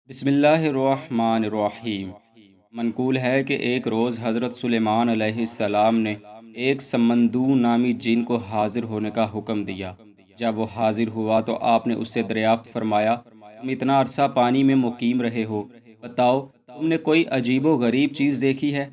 بسم اللہ الرحمن الرحیم۔ منقول ہے کہ ایک روز حضرت سلیمان علیہ السلام نے ایک سمندو نامی جن کو حاضر ہونے کا حکم دیا۔ جب وہ حاضر ہوا تو آپ نے اس سے دریافت فرمایا، تم اتنا عرصہ پانی میں مقیم رہے ہو، بتاؤ تم نے کوئی عجیب و غریب چیز دیکھی ہے؟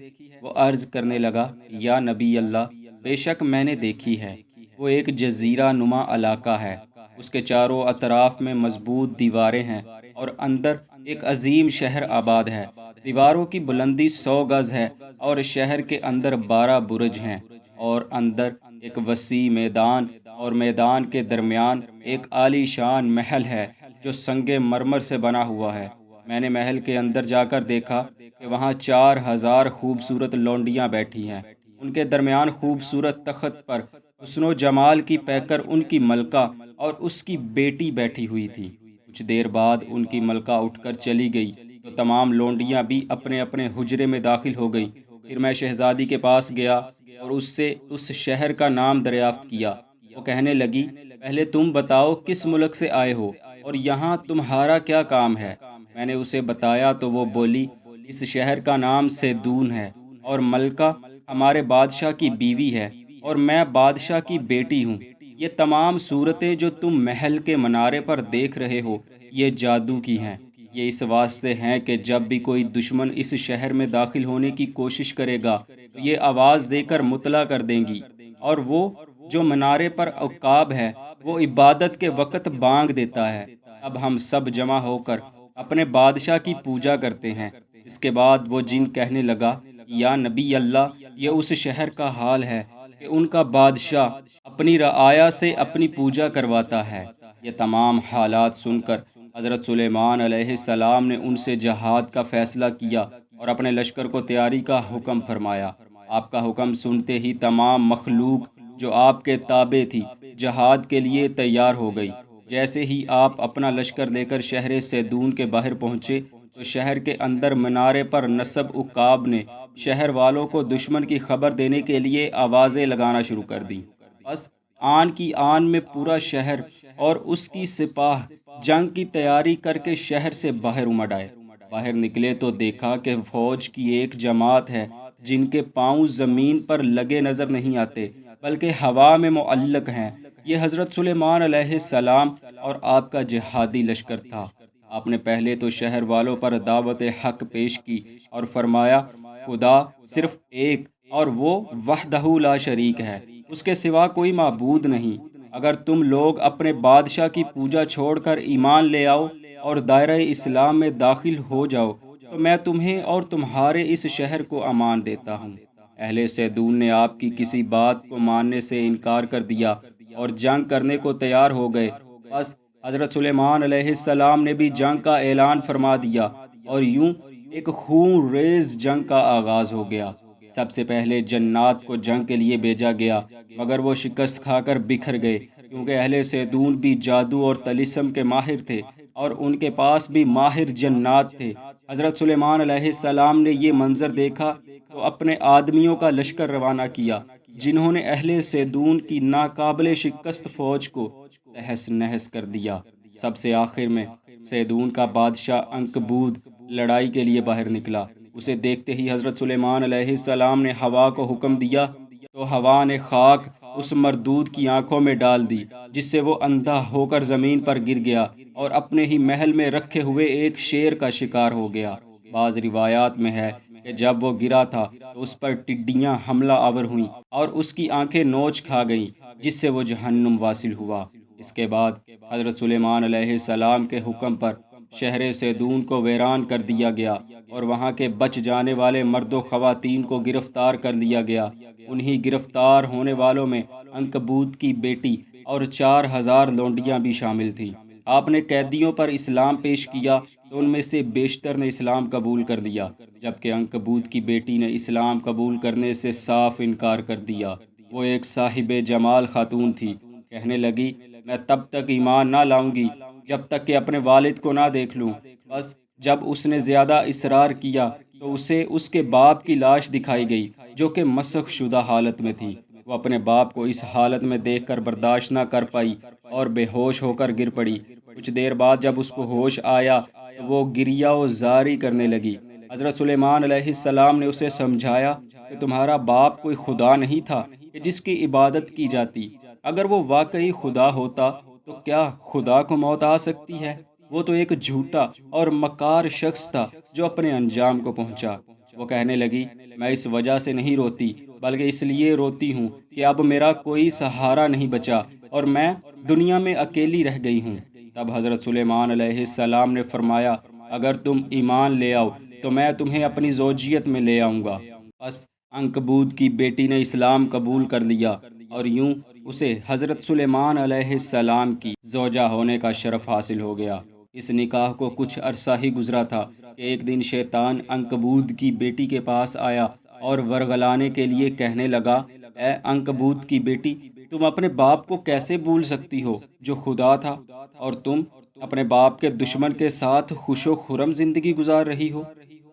وہ عرض کرنے لگا، یا نبی اللہ، بے شک میں نے دیکھی ہے۔ وہ ایک جزیرہ نما علاقہ ہے، اس کے چاروں اطراف میں مضبوط دیواریں ہیں اور اندر ایک عظیم شہر آباد ہے۔ دیواروں کی بلندی 100 گز ہے اور شہر کے اندر 12 برج ہیں، اور اندر ایک وسیع میدان، اور میدان کے درمیان ایک عالی شان محل ہے جو سنگ مرمر سے بنا ہوا ہے۔ میں نے محل کے اندر جا کر دیکھا کہ وہاں 4000 خوبصورت لونڈیاں بیٹھی ہیں۔ ان کے درمیان خوبصورت تخت پر حسن و جمال کی پیکر ان کی ملکہ اور اس کی بیٹی بیٹھی ہوئی تھی۔ کچھ دیر بعد ان کی ملکہ اٹھ کر چلی گئی تو تمام لونڈیاں بھی اپنے اپنے حجرے میں داخل ہو گئیں۔ پھر میں شہزادی کے پاس گیا اور اس سے اس شہر کا نام دریافت کیا۔ وہ کہنے لگی، پہلے تم بتاؤ کس ملک سے آئے ہو اور یہاں تمہارا کیا کام ہے؟ میں نے اسے بتایا تو وہ بولی، اس شہر کا نام سیدون ہے اور ملکہ ہمارے بادشاہ کی بیوی ہے اور میں بادشاہ کی بیٹی ہوں۔ یہ تمام صورتیں جو تم محل کے منارے پر دیکھ رہے ہو، یہ جادو کی ہیں۔ یہ اس واسطے ہیں کہ جب بھی کوئی دشمن اس شہر میں داخل ہونے کی کوشش کرے گا تو یہ آواز دے کر مطلع کر دیں گی، اور وہ جو منارے پر عقاب ہے وہ عبادت کے وقت بانگ دیتا ہے۔ اب ہم سب جمع ہو کر اپنے بادشاہ کی پوجا کرتے ہیں۔ اس کے بعد وہ جن کہنے لگا، یا نبی اللہ، یہ اس شہر کا حال ہے کہ ان کا بادشاہ اپنی رعایا سے اپنی پوجا کرواتا ہے۔ یہ تمام حالات سن کر حضرت سلیمان علیہ السلام نے ان سے جہاد کا فیصلہ کیا اور اپنے لشکر کو تیاری کا حکم فرمایا۔ آپ کا حکم سنتے ہی تمام مخلوق جو آپ کے تابع تھی جہاد کے لیے تیار ہو گئی۔ جیسے ہی آپ اپنا لشکر لے کر شہر سیدون کے باہر پہنچے تو شہر کے اندر منارے پر نصب عقاب نے شہر والوں کو دشمن کی خبر دینے کے لیے آوازیں لگانا شروع کر دیں۔ بس آن کی آن میں پورا شہر اور اس کی سپاہ جنگ کی تیاری کر کے شہر سے باہر امڑ آئے۔ باہر نکلے تو دیکھا کہ فوج کی ایک جماعت ہے جن کے پاؤں زمین پر لگے نظر نہیں آتے بلکہ ہوا میں معلق ہیں۔ یہ حضرت سلیمان علیہ السلام اور آپ کا جہادی لشکر تھا۔ آپ نے پہلے تو شہر والوں پر دعوت حق پیش کی اور فرمایا، خدا صرف ایک اور وہ وحدہ لا شریک ہے، اس کے سوا کوئی معبود نہیں۔ اگر تم لوگ اپنے بادشاہ کی پوجا چھوڑ کر ایمان لے آؤ اور دائرہ اسلام میں داخل ہو جاؤ تو میں تمہیں اور تمہارے اس شہر کو امان دیتا ہوں۔ اہل سیدون نے آپ کی کسی بات کو ماننے سے انکار کر دیا اور جنگ کرنے کو تیار ہو گئے۔ بس حضرت سلیمان علیہ السلام نے بھی جنگ کا اعلان فرما دیا اور یوں ایک خون ریز جنگ کا آغاز ہو گیا۔ سب سے پہلے جنات کو جنگ کے لیے بھیجا گیا، مگر وہ شکست کھا کر بکھر گئے، کیونکہ اہل سیدون بھی جادو اور طلسم کے ماہر تھے اور ان کے پاس بھی ماہر جنات تھے۔ حضرت سلیمان علیہ السلام نے یہ منظر دیکھا تو اپنے آدمیوں کا لشکر روانہ کیا، جنہوں نے اہل سیدون کی ناقابل شکست فوج کو تہس نہس کر دیا۔ سب سے آخر میں سیدون کا بادشاہ عنکبود لڑائی کے لیے باہر نکلا۔ اسے دیکھتے ہی حضرت سلیمان علیہ السلام نے ہوا کو حکم دیا تو ہوا نے خاک اس مردود کی آنکھوں میں ڈال دی، جس سے وہ اندھا ہو کر زمین پر گر گیا اور اپنے ہی محل میں رکھے ہوئے ایک شیر کا شکار ہو گیا۔ بعض روایات میں ہے کہ جب وہ گرا تھا تو اس پر ٹڈیاں حملہ آور ہوئیں اور اس کی آنکھیں نوچ کھا گئیں، جس سے وہ جہنم واصل ہوا۔ اس کے بعد حضرت سلیمان علیہ السلام کے حکم پر شہر سیدون کو ویران کر دیا گیا اور وہاں کے بچ جانے والے مرد و خواتین کو گرفتار کر لیا گیا۔ انہی گرفتار ہونے والوں میں عنکبوت کی بیٹی اور 4000 لونڈیاں بھی شامل تھیں۔ آپ نے قیدیوں پر اسلام پیش کیا تو ان میں سے بیشتر نے اسلام قبول کر لیا، جبکہ عنکبوت کی بیٹی نے اسلام قبول کرنے سے صاف انکار کر دیا۔ وہ ایک صاحب جمال خاتون تھی، کہنے لگی، میں تب تک ایمان نہ لاؤں گی جب تک کہ اپنے والد کو نہ دیکھ لوں۔ بس جب اس نے زیادہ اصرار کیا تو اسے اس کے باپ کی لاش دکھائی گئی جو کہ مسخ شدہ حالت میں تھی۔ وہ اپنے باپ کو اس حالت میں دیکھ کر برداشت نہ کر پائی اور بے ہوش ہو کر گر پڑی۔ کچھ دیر بعد جب اس کو ہوش آیا تو وہ گریہ و زاری کرنے لگی۔ حضرت سلیمان علیہ السلام نے اسے سمجھایا کہ تمہارا باپ کوئی خدا نہیں تھا کہ جس کی عبادت کی جاتی۔ اگر وہ واقعی خدا ہوتا تو کیا خدا کو موت آ سکتی ہے؟ وہ تو ایک جھوٹا اور مکار شخص تھا جو اپنے انجام کو پہنچا۔ وہ کہنے لگی، میں اس وجہ سے نہیں روتی بلکہ اس لیے روتی ہوں کہ اب میرا کوئی سہارا نہیں بچا اور میں دنیا میں اکیلی رہ گئی ہوں۔ تب حضرت سلیمان علیہ السلام نے فرمایا، اگر تم ایمان لے آؤ تو میں تمہیں اپنی زوجیت میں لے آؤں گا۔ بس عنکبوت کی بیٹی نے اسلام قبول کر لیا اور یوں اسے حضرت سلیمان علیہ السلام کی زوجہ ہونے کا شرف حاصل ہو گیا۔ اس نکاح کو کچھ عرصہ ہی گزرا تھا کہ ایک دن شیطان عنکبوت کی بیٹی کے پاس آیا اور ورغلانے کے لیے کہنے لگا، اے عنکبوت کی بیٹی، تم اپنے باپ کو کیسے بھول سکتی ہو جو خدا تھا، اور تم اپنے باپ کے دشمن کے ساتھ خوش و خرم زندگی گزار رہی ہو؟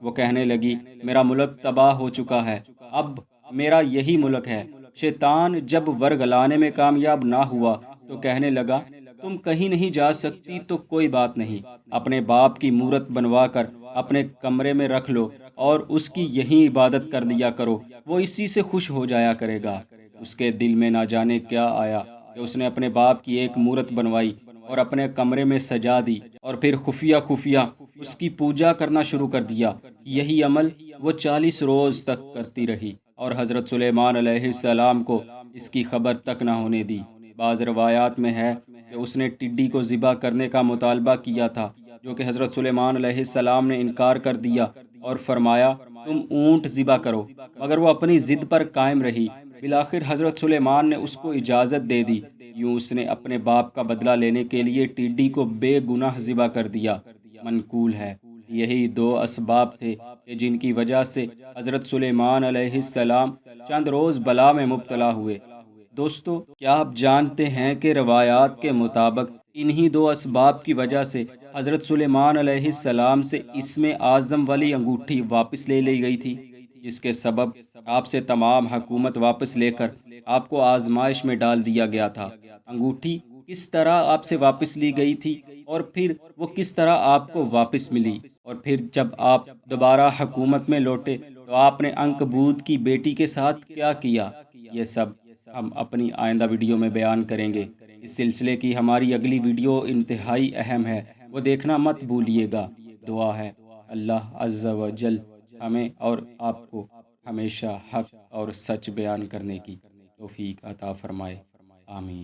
وہ کہنے لگی، میرا ملک تباہ ہو چکا ہے، اب میرا یہی ملک ہے۔ شیطان جب ورغلانے میں کامیاب نہ ہوا تو کہنے لگا، تم کہیں نہیں جا سکتی تو کوئی بات نہیں، اپنے باپ کی مورت بنوا کر اپنے کمرے میں رکھ لو اور اس کی یہیں عبادت کر لیا کرو، وہ اسی سے خوش ہو جایا کرے گا۔ اس کے دل میں نہ جانے کیا آیا کہ اس نے اپنے باپ کی ایک مورت بنوائی اور اپنے کمرے میں سجا دی اور پھر خفیہ خفیہ اس کی پوجا کرنا شروع کر دیا۔ یہی عمل وہ 40 روز تک کرتی رہی اور حضرت سلیمان علیہ السلام کو اس کی خبر تک نہ ہونے دی۔ بعض روایات میں ہے کہ اس نے ٹڈی کو ذبح کرنے کا مطالبہ کیا تھا، جو کہ حضرت سلیمان علیہ السلام نے انکار کر دیا اور فرمایا، تم اونٹ ذبح کرو، مگر وہ اپنی ضد پر قائم رہی۔ بالآخر حضرت سلیمان نے اس کو اجازت دے دی۔ یوں اس نے اپنے باپ کا بدلہ لینے کے لیے ٹڈی کو بے گناہ ذبح کر دیا۔ منقول ہے یہی 2 اسباب تھے کہ جن کی وجہ سے حضرت سلیمان علیہ السلام چند روز بلا میں مبتلا ہوئے۔ دوستو، کیا آپ جانتے ہیں کہ روایات کے مطابق انہی 2 اسباب کی وجہ سے حضرت سلیمان علیہ السلام سے اسم اعظم والی انگوٹھی واپس لے لی گئی تھی، جس کے سبب آپ سے تمام حکومت واپس لے کر آپ کو آزمائش میں ڈال دیا گیا تھا۔ انگوٹھی کس طرح آپ سے واپس لی گئی تھی اور پھر وہ کس طرح آپ کو واپس ملی، اور پھر جب آپ دوبارہ حکومت میں لوٹے تو آپ نے عنکبوت کی بیٹی کے ساتھ کیا کیا، یہ سب ہم اپنی آئندہ ویڈیو میں بیان کریں گے۔ اس سلسلے کی ہماری اگلی ویڈیو انتہائی اہم ہے، وہ دیکھنا مت بھولیے گا۔ دعا ہے اللہ عز و جل ہمیں اور آپ کو ہمیشہ حق اور سچ بیان کرنے کی توفیق عطا فرمائے، آمین۔